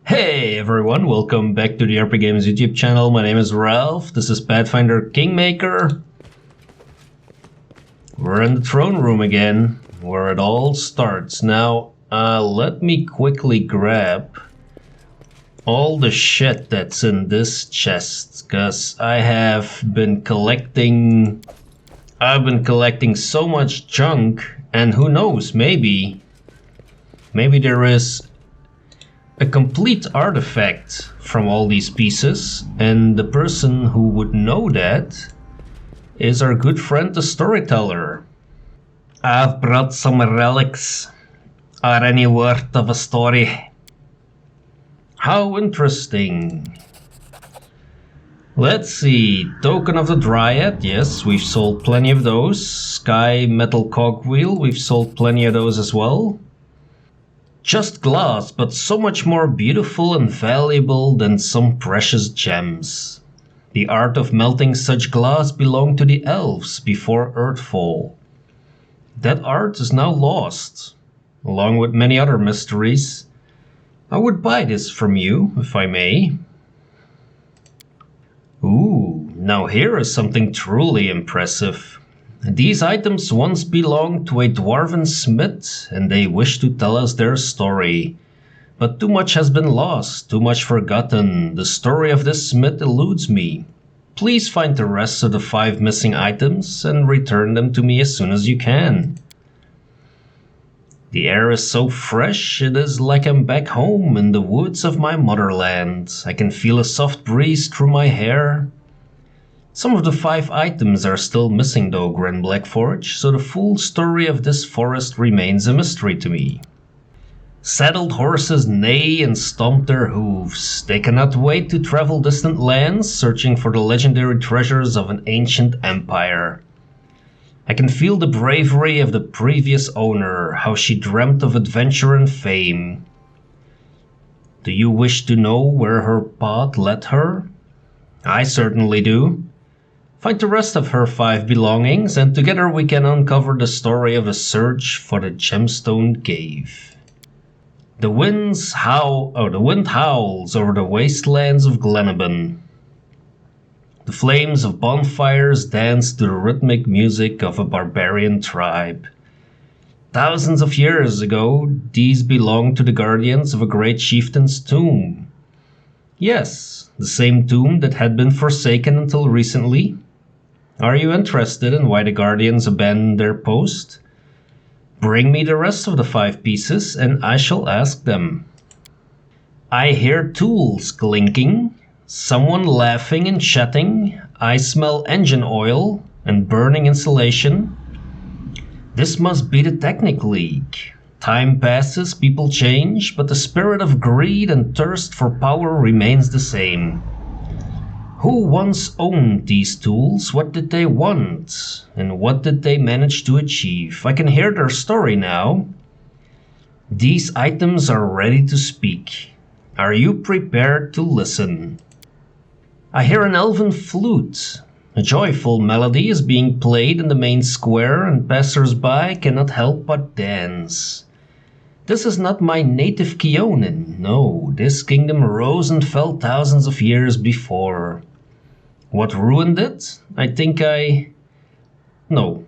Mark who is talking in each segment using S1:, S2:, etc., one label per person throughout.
S1: Hey everyone, welcome back to the RPGames YouTube channel. My name is Ralph, this is Pathfinder Kingmaker. We're in the throne room again, where it all starts. Now, let me quickly grab all the shit that's in this chest, because I've been collecting so much junk, and who knows, maybe there is a complete artifact from all these pieces, and the person who would know that is our good friend the Storyteller. I've brought some relics. Are any worth of a story? How interesting. Let's see, Token of the Dryad, yes, we've sold plenty of those. Sky Metal Cogwheel, we've sold plenty of those as well. Just glass, but so much more beautiful and valuable than some precious gems. The art of melting such glass belonged to the elves before Earthfall. That art is now lost, along with many other mysteries. I would buy this from you, if I may. Ooh, now here is something truly impressive. These items once belonged to a dwarven smith, and they wish to tell us their story. But too much has been lost, too much forgotten. The story of this smith eludes me. Please find the rest of the 5 missing items and return them to me as soon as you can. The air is so fresh, it is like I'm back home in the woods of my motherland. I can feel a soft breeze through my hair. Some of the 5 items are still missing though, Gren Blackforge, so the full story of this forest remains a mystery to me. Saddled horses neigh and stomp their hooves. They cannot wait to travel distant lands, searching for the legendary treasures of an ancient empire. I can feel the bravery of the previous owner, how she dreamt of adventure and fame. Do you wish to know where her path led her? I certainly do. Find the rest of her 5 belongings, and together we can uncover the story of a search for the Gemstone Cave. The wind howls over the wastelands of Glenabon. The flames of bonfires dance to the rhythmic music of a barbarian tribe. Thousands of years ago, these belonged to the guardians of a great chieftain's tomb. Yes, the same tomb that had been forsaken until recently. Are you interested in why the Guardians abandoned their post? Bring me the rest of the 5 pieces and I shall ask them. I hear tools clinking, someone laughing and chatting. I smell engine oil and burning insulation. This must be the Technic League. Time passes, people change, but the spirit of greed and thirst for power remains the same. Who once owned these tools? What did they want? And what did they manage to achieve? I can hear their story now. These items are ready to speak. Are you prepared to listen? I hear an elven flute. A joyful melody is being played in the main square, and passers-by cannot help but dance. This is not my native Keonin. No, this kingdom rose and fell thousands of years before. What ruined it? No,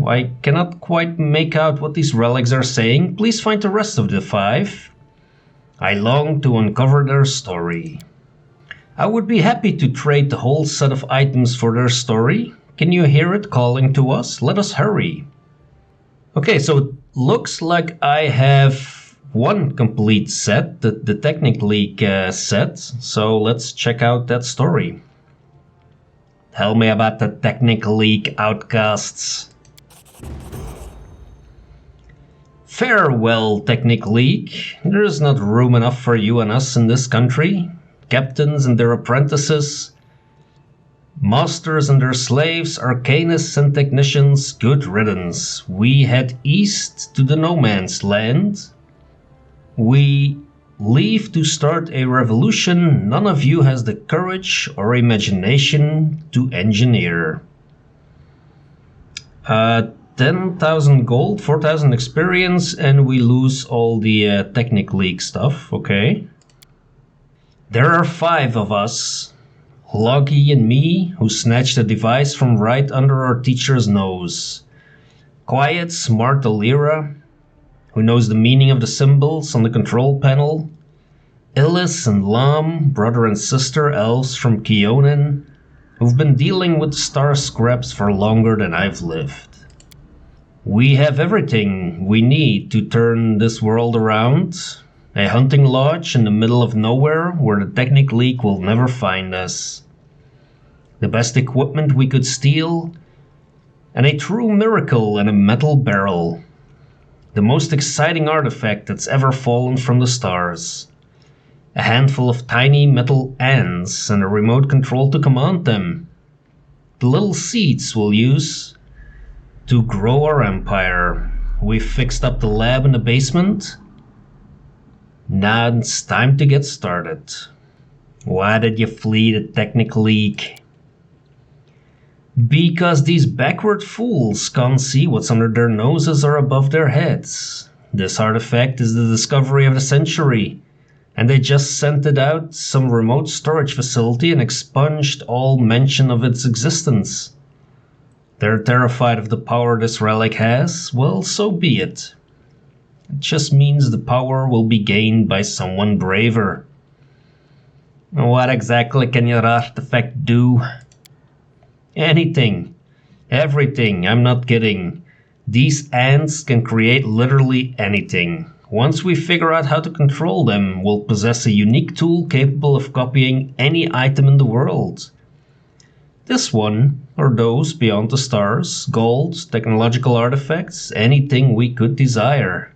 S1: I cannot quite make out what these relics are saying. Please find the rest of the 5. I long to uncover their story. I would be happy to trade the whole set of items for their story. Can you hear it calling to us? Let us hurry. Okay, so it looks like I have 1 complete set, the Technic League set, so let's check out that story. Tell me about the Technic League outcasts. Farewell, Technic League. There is not room enough for you and us in this country. Captains and their apprentices, masters and their slaves, arcanists and technicians, good riddance. We head east to the no man's land. We leave to start a revolution none of you has the courage or imagination to engineer. 10,000 gold, 4,000 experience, and we lose all the Technic League stuff, okay. There are 5 of us, Loki and me, who snatched the device from right under our teacher's nose. Quiet, smart Alira, who knows the meaning of the symbols on the control panel. Illis and Lam, brother and sister elves from Keonin, who've been dealing with star scraps for longer than I've lived. We have everything we need to turn this world around. A hunting lodge in the middle of nowhere where the Technic League will never find us. The best equipment we could steal, and a true miracle in a metal barrel. The most exciting artifact that's ever fallen from the stars. A handful of tiny metal ants and a remote control to command them. The little seeds we'll use to grow our empire. We've fixed up the lab in the basement. Now it's time to get started. Why did you flee the Technic League? Because these backward fools can't see what's under their noses or above their heads. This artifact is the discovery of the century, and they just sent it out some remote storage facility and expunged all mention of its existence. They're terrified of the power this relic has. Well, so be it. It just means the power will be gained by someone braver. What exactly can your artifact do? Anything. Everything. I'm not kidding. These ants can create literally anything. Once we figure out how to control them, we'll possess a unique tool capable of copying any item in the world. This one, or those beyond the stars, gold, technological artifacts, anything we could desire.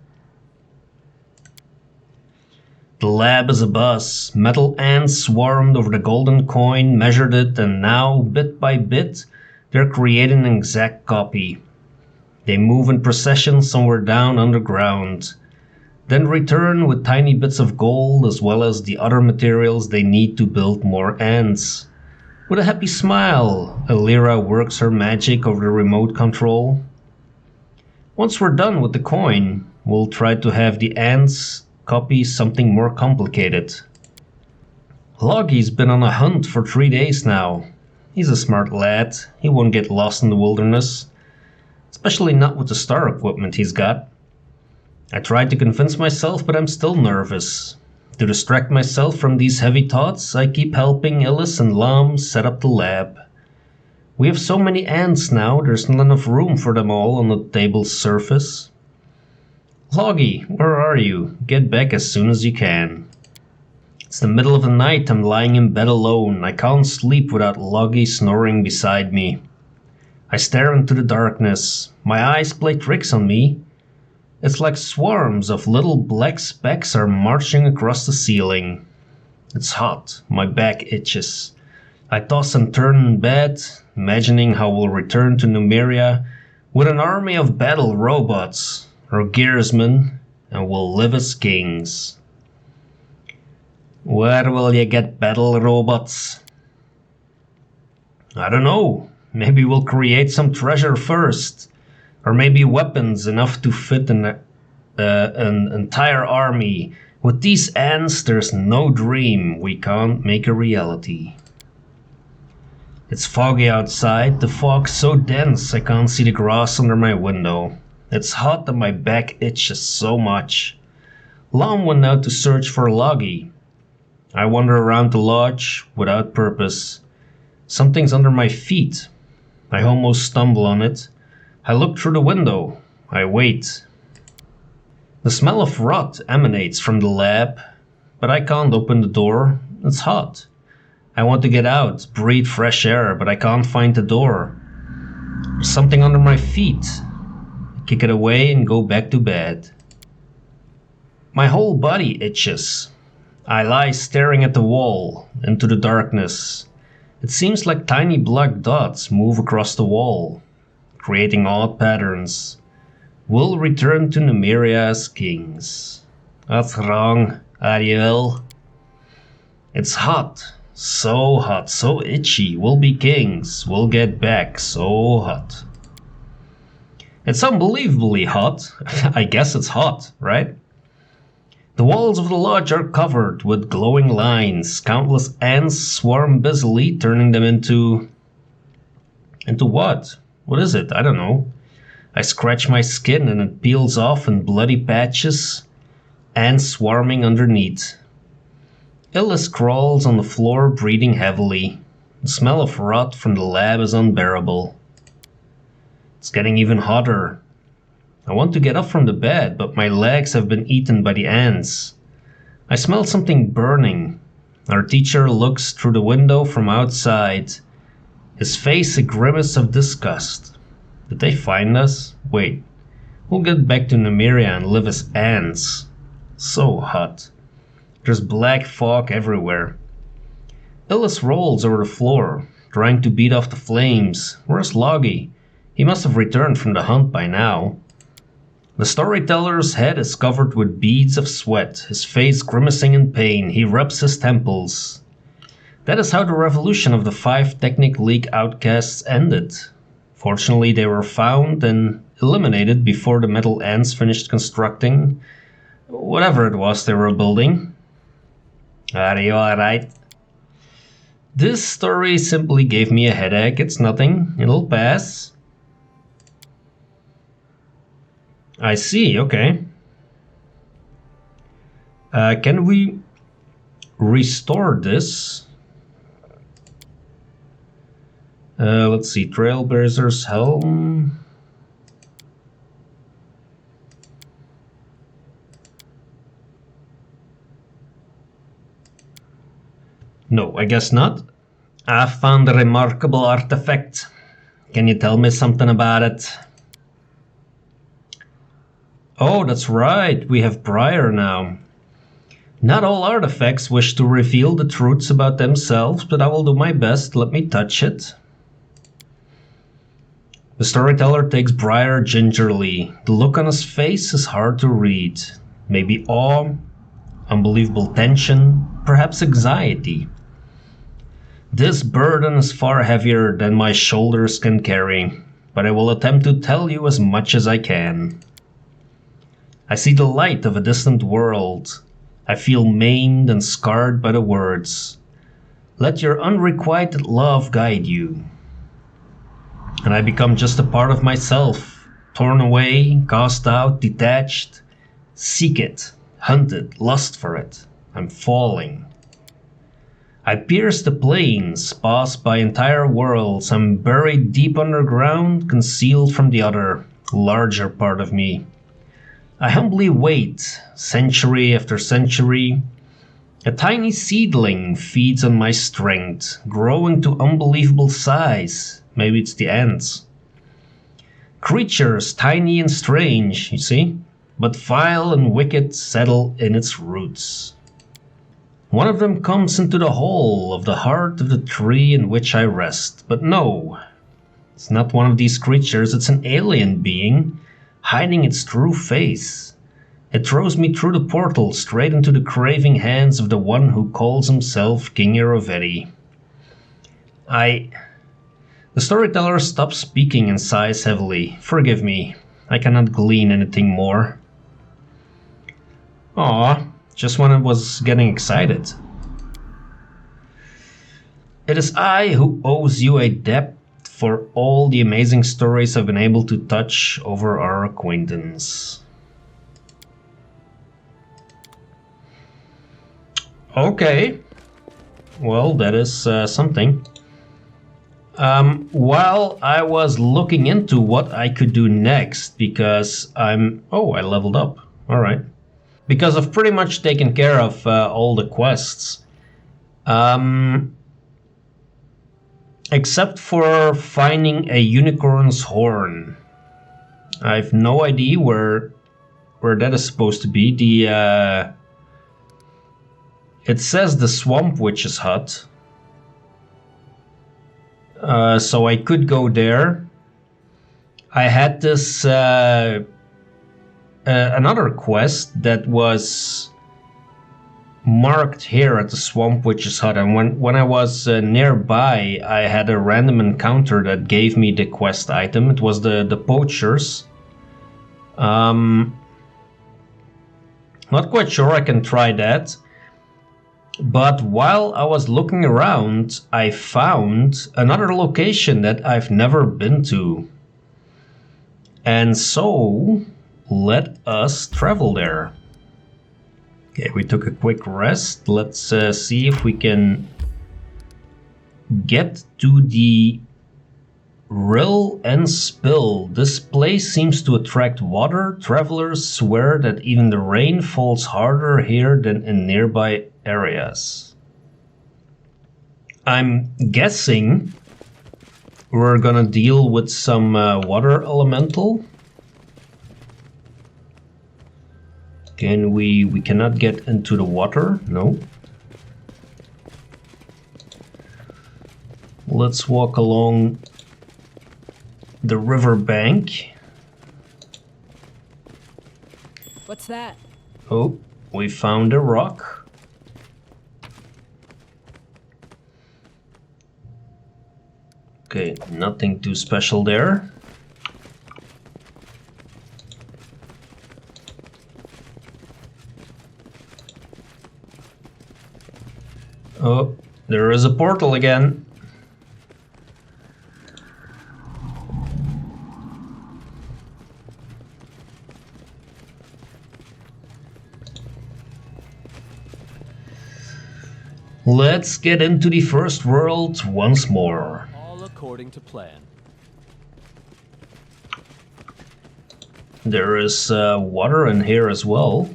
S1: The lab is abuzz. Metal ants swarmed over the golden coin, measured it, and now, bit by bit, they're creating an exact copy. They move in procession somewhere down underground, then return with tiny bits of gold as well as the other materials they need to build more ants. With a happy smile, Alira works her magic over the remote control. Once we're done with the coin, we'll try to have the ants copy something more complicated. Logi's been on a hunt for 3 days now. He's a smart lad. He won't get lost in the wilderness, especially not with the star equipment he's got. I tried to convince myself, but I'm still nervous. To distract myself from these heavy thoughts, I keep helping Illis and Lam set up the lab. We have so many ants now, there's not enough room for them all on the table's surface. Logi, where are you? Get back as soon as you can. It's the middle of the night, I'm lying in bed alone. I can't sleep without Logi snoring beside me. I stare into the darkness. My eyes play tricks on me. It's like swarms of little black specks are marching across the ceiling. It's hot, my back itches. I toss and turn in bed, imagining how we'll return to Numeria with an army of battle robots, or gearsmen, and we'll live as kings. Where will you get battle robots? I don't know. Maybe we'll create some treasure first. Or maybe weapons enough to fit an entire army. With these ants, there's no dream we can't make a reality. It's foggy outside, the fog's so dense I can't see the grass under my window. It's hot and my back itches so much. Lam went out to search for Logi. I wander around the lodge without purpose. Something's under my feet. I almost stumble on it. I look through the window. I wait. The smell of rot emanates from the lab, but I can't open the door. It's hot. I want to get out, breathe fresh air, but I can't find the door. There's something under my feet. I kick it away and go back to bed. My whole body itches. I lie staring at the wall, into the darkness. It seems like tiny black dots move across the wall, creating odd patterns. We'll return to Numeria as kings. What's wrong, Ariel? It's hot, so itchy. We'll be kings. We'll get back, so hot. It's unbelievably hot. I guess it's hot, right? The walls of the lodge are covered with glowing lines. Countless ants swarm busily, turning them into... Into what? What is it? I don't know. I scratch my skin and it peels off in bloody patches. Ants swarming underneath. Illis crawls on the floor, breathing heavily. The smell of rot from the lab is unbearable. It's getting even hotter. I want to get up from the bed, but my legs have been eaten by the ants. I smell something burning. Our teacher looks through the window from outside, his face a grimace of disgust. Did they find us? Wait, we'll get back to Numeria and live as ants. So hot. There's black fog everywhere. Illis rolls over the floor, trying to beat off the flames. Where's Logie? He must have returned from the hunt by now. The storyteller's head is covered with beads of sweat, his face grimacing in pain. He rubs his temples. That is how the revolution of the 5 Technic League outcasts ended. Fortunately, they were found and eliminated before the metal ants finished constructing whatever it was they were building. Are you alright? This story simply gave me a headache. It's nothing. It'll pass. I see, okay. Can we restore this? Let's see, Trailblazer's helm. No, I guess not. I found a remarkable artifact. Can you tell me something about it? Oh, that's right, we have Briar now. Not all artifacts wish to reveal the truths about themselves, but I will do my best. Let me touch it. The storyteller takes Briar gingerly. The look on his face is hard to read. Maybe awe, unbelievable tension, perhaps anxiety. This burden is far heavier than my shoulders can carry, but I will attempt to tell you as much as I can. I see the light of a distant world. I feel maimed and scarred by the words. Let your unrequited love guide you. And I become just a part of myself, torn away, cast out, detached. Seek it, hunt it, lust for it. I'm falling. I pierce the plains, pass by entire worlds. I'm buried deep underground, concealed from the other, larger part of me. I humbly wait, century after century. A tiny seedling feeds on my strength, growing to unbelievable size. Maybe it's the ants. Creatures tiny and strange, you see, but vile and wicked settle in its roots. One of them comes into the hole of the heart of the tree in which I rest. But no, it's not one of these creatures, it's an alien being, hiding its true face. It throws me through the portal straight into the craving hands of the one who calls himself King Irovetti. The storyteller stops speaking and sighs heavily. Forgive me, I cannot glean anything more. Aw, just when I was getting excited. It is I who owes you a debt for all the amazing stories I've been able to touch over our acquaintance. Okay. Well, that is something. While I was looking into what I could do next, because Oh, I leveled up. Alright. Because I've pretty much taken care of all the quests. Except for finding a unicorn's horn. I have no idea where that is supposed to be. It says the Swamp Witch's hut. So I could go there. I had this another quest that was marked here at the Swamp Witch's hut, and when I was nearby, I had a random encounter that gave me the quest item. It was the poachers. Not quite sure I can try that. But while I was looking around, I found another location that I've never been to. And so, let us travel there. Okay, we took a quick rest. Let's see if we can get to the Rill and Spill. This place seems to attract water. Travelers swear that even the rain falls harder here than in nearby areas. I'm guessing we're gonna deal with some water elemental. Can we cannot get into the water? No. Let's walk along the river bank.
S2: What's that?
S1: Oh, we found a rock. Okay, nothing too special there. Oh, there is a portal again. Let's get into the first world once more.
S3: All according to plan.
S1: There is water in here as well.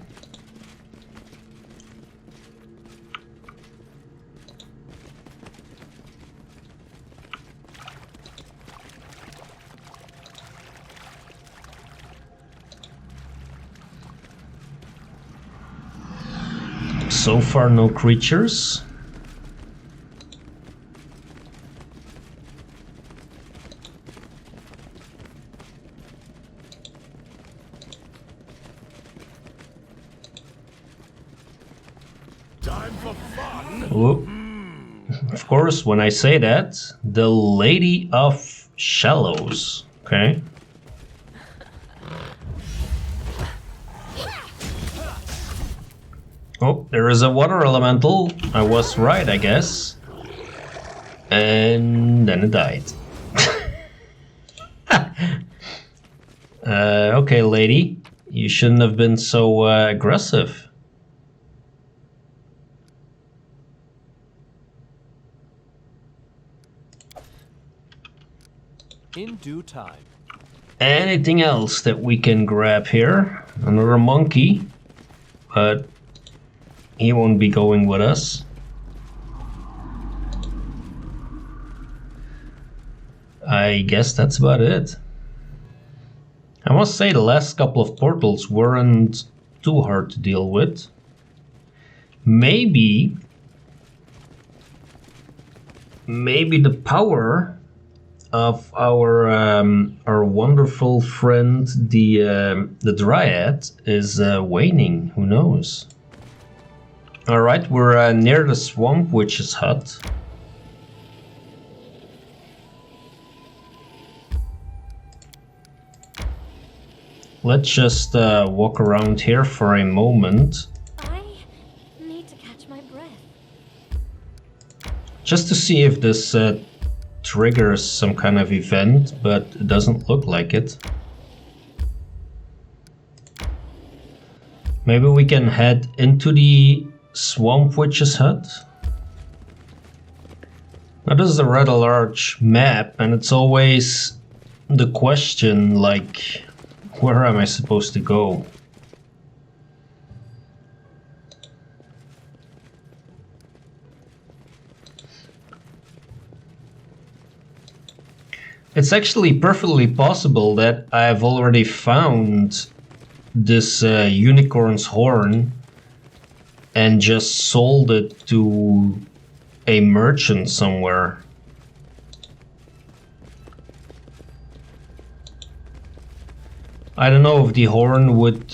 S1: So far, no creatures.
S3: Time for fun.
S1: Oh. Of course, when I say that, the Lady of Shallows. Okay. Oh, there is a water elemental. I was right, I guess. And then it died. Okay, lady. You shouldn't have been so aggressive.
S3: In due time.
S1: Anything else that we can grab here? Another monkey. But he won't be going with us. I guess that's about it. I must say the last couple of portals weren't too hard to deal with. Maybe the power of our wonderful friend the Dryad is waning. Who knows? All right, we're near the Swamp Witch's hut. Let's just walk around here for a moment.
S2: I need to catch my breath.
S1: Just to see if this triggers some kind of event, but it doesn't look like it. Maybe we can head into the Swamp Witch's hut. Now this is a rather large map, and it's always the question, like, where am I supposed to go? It's actually perfectly possible that I've already found this unicorn's horn and just sold it to a merchant somewhere. I don't know if the horn would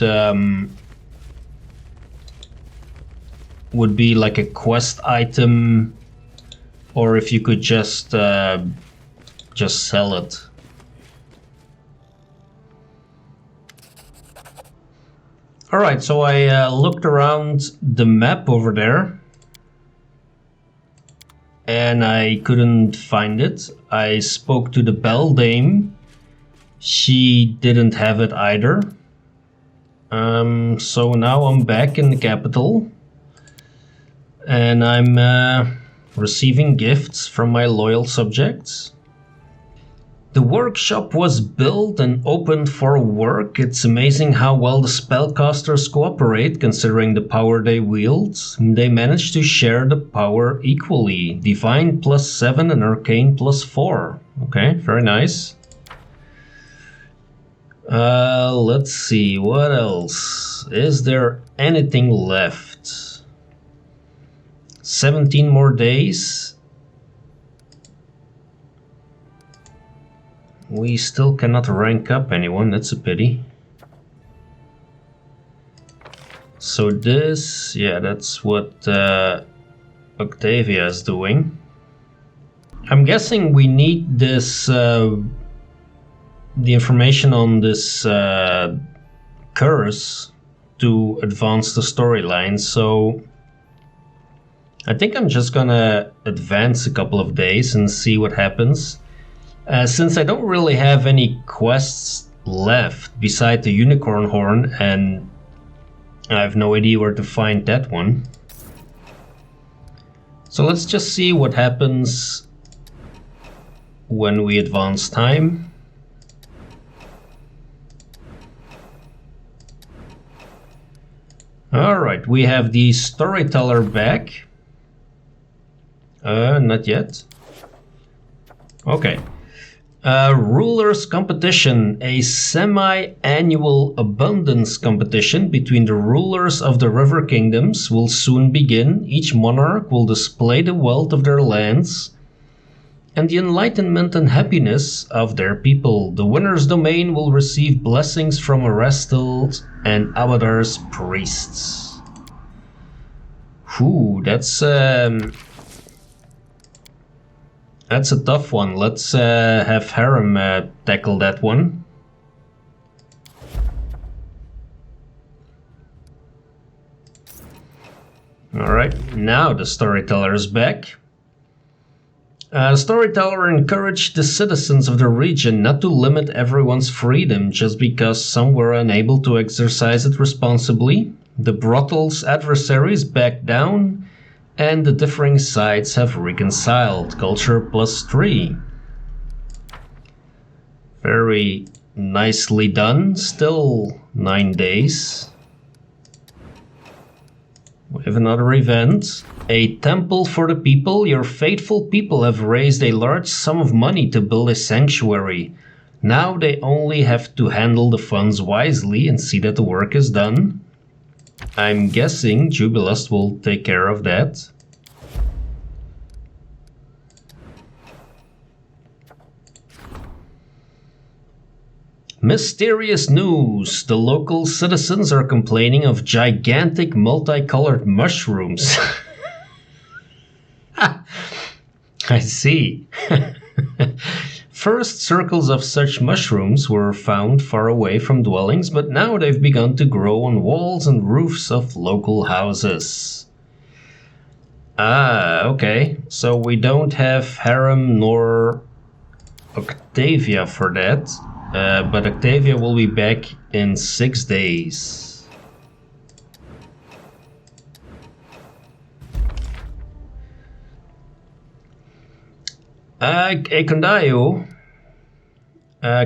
S1: be like a quest item, or if you could just sell it. Alright, so I looked around the map over there. And I couldn't find it. I spoke to the beldame. She didn't have it either. So now I'm back in the capital. And I'm receiving gifts from my loyal subjects. The workshop was built and opened for work. It's amazing how well the spellcasters cooperate considering the power they wield. They managed to share the power equally. Divine +7 and Arcane +4. Okay, very nice. Let's see, what else? Is there anything left? 17 more days. We still cannot rank up anyone, that's a pity. So this, yeah, that's what Octavia is doing. I'm guessing we need this, the information on this curse to advance the storyline, so I think I'm just gonna advance a couple of days and see what happens. Since I don't really have any quests left beside the unicorn horn, and I have no idea where to find that one. So let's just see what happens when we advance time. Alright, we have the Storyteller back. Not yet. Okay. Rulers competition, a semi-annual abundance competition between the rulers of the river kingdoms will soon begin. Each monarch will display the wealth of their lands and the enlightenment and happiness of their people. The winner's domain will receive blessings from Arestil's and Abadar's priests. Whew, that's a tough one. Let's have Harem tackle that one. Alright, now the Storyteller is back. Storyteller encouraged the citizens of the region not to limit everyone's freedom just because some were unable to exercise it responsibly. The brothel's adversaries backed down, and the differing sides have reconciled. Culture +3. Very nicely done. Still 9 days. We have another event. A temple for the people. Your faithful people have raised a large sum of money to build a sanctuary. Now they only have to handle the funds wisely and see that the work is done. I'm guessing Jubilust will take care of that. Mysterious news. The local citizens are complaining of gigantic multicolored mushrooms. I see. First, circles of such mushrooms were found far away from dwellings, but now they've begun to grow on walls and roofs of local houses. Ah, okay. So we don't have Harem nor Octavia for that, but Octavia will be back in 6 days. Ekondayo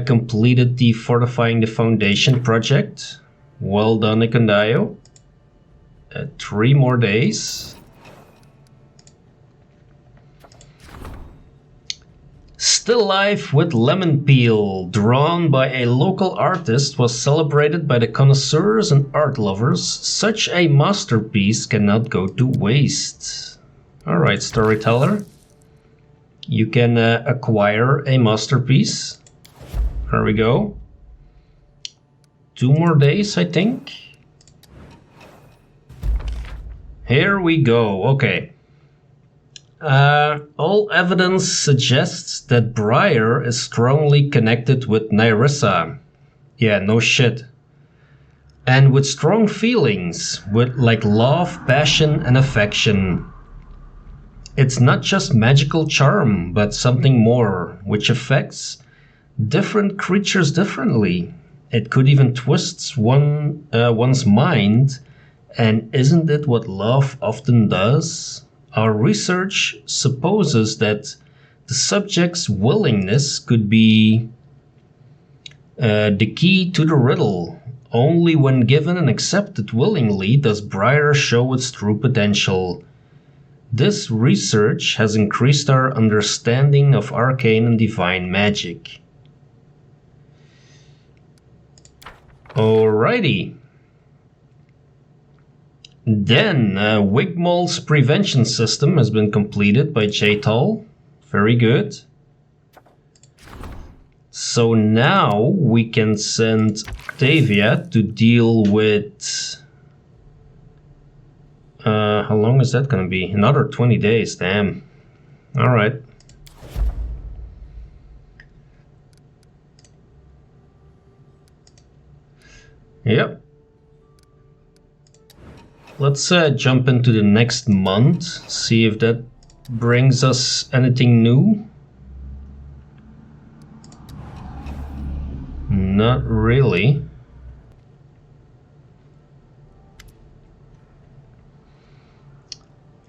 S1: completed the Fortifying the Foundation project. Well done, Ekondayo. 3 more days. Still Life with Lemon Peel, drawn by a local artist, was celebrated by the connoisseurs and art lovers. Such a masterpiece cannot go to waste. Alright, Storyteller. You can acquire a masterpiece. There we go. 2 more days, I think. Here we go. Okay. All evidence suggests that Briar is strongly connected with Nyrissa. Yeah, no shit. And with strong feelings, with like love, passion, and affection. It's not just magical charm, but something more, which affects different creatures differently. It could even twist one's mind, and isn't it what love often does? Our research supposes that the subject's willingness could be the key to the riddle. Only when given and accepted willingly does Briar show its true potential. This research has increased our understanding of arcane and divine magic. Alrighty. Then, Wigmoll's prevention system has been completed by Jaytal. Very good. So now we can send Octavia to deal with... how long is that gonna be? Another 20 days, damn. Alright. Yep. Let's jump into the next month, see if that brings us anything new. Not really.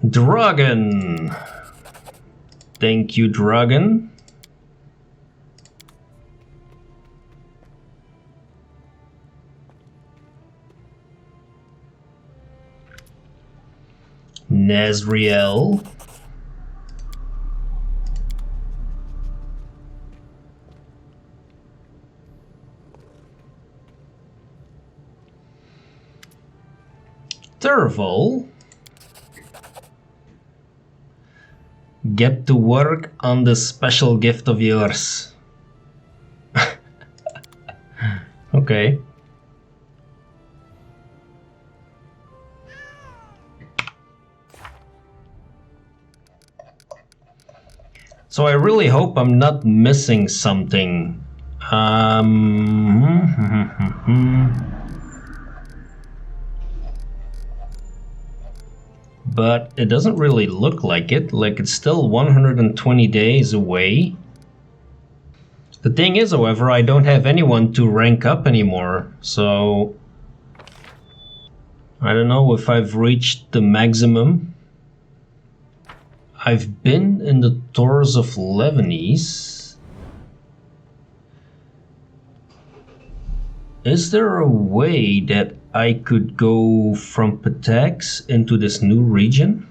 S1: Dragon. Thank you, Dragon. Nazriel. Turval. Get to work on this special gift of yours. Okay. So I really hope I'm not missing something. But it doesn't really look like it. Like it's still 120 days away. The thing is, however, I don't have anyone to rank up anymore. So I don't know if I've reached the maximum. I've been in the Tours of Lebanese. Is there a way that I could go from Patax into this new region?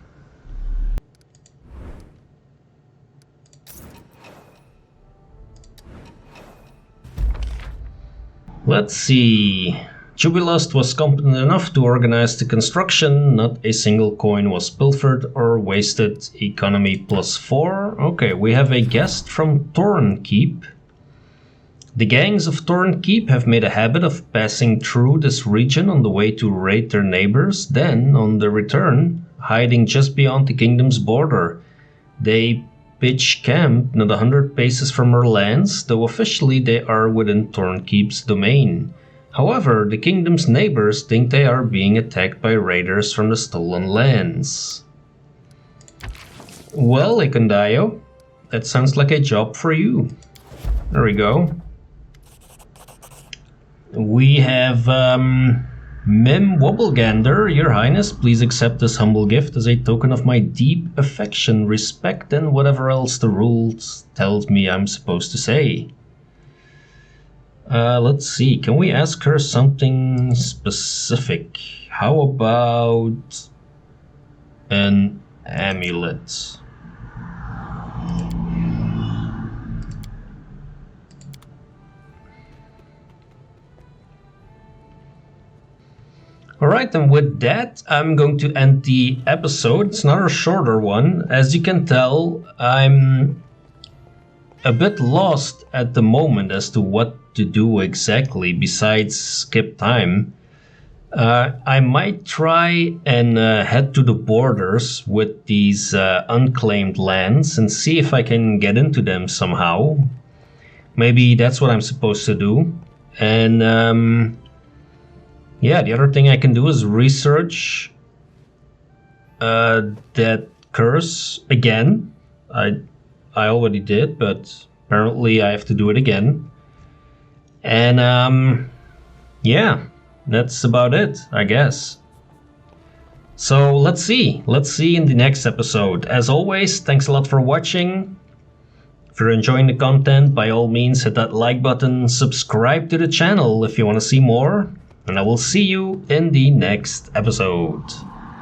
S1: Let's see. Jubilust was competent enough to organize the construction. Not a single coin was pilfered or wasted. Economy +4. Okay, we have a guest from Thornkeep. The gangs of Thornkeep have made a habit of passing through this region on the way to raid their neighbors, then, on the return, hiding just beyond the kingdom's border. They pitch camp not 100 paces from our lands, though officially they are within Thornkeep's domain. However, the kingdom's neighbors think they are being attacked by raiders from the stolen lands. Well, Ikondayo, that sounds like a job for you. There we go. We have Mim Wobblegander. Your Highness, please accept this humble gift as a token of my deep affection, respect, and whatever else the rules tells me I'm supposed to say. Let's see, can we ask her something specific? How about an amulet? Alright, and with that, I'm going to end the episode. It's another shorter one. As you can tell, I'm a bit lost at the moment as to what to do exactly besides skip time. I might try and head to the borders with these unclaimed lands and see if I can get into them somehow. Maybe that's what I'm supposed to do. And yeah, the other thing I can do is research that curse again. I already did, but apparently I have to do it again. And yeah, that's about it, I guess. So let's see in the next episode. As always, thanks a lot for watching. If you're enjoying the content, by all means hit that like button, subscribe to the channel if you want to see more, and I will see you in the next episode.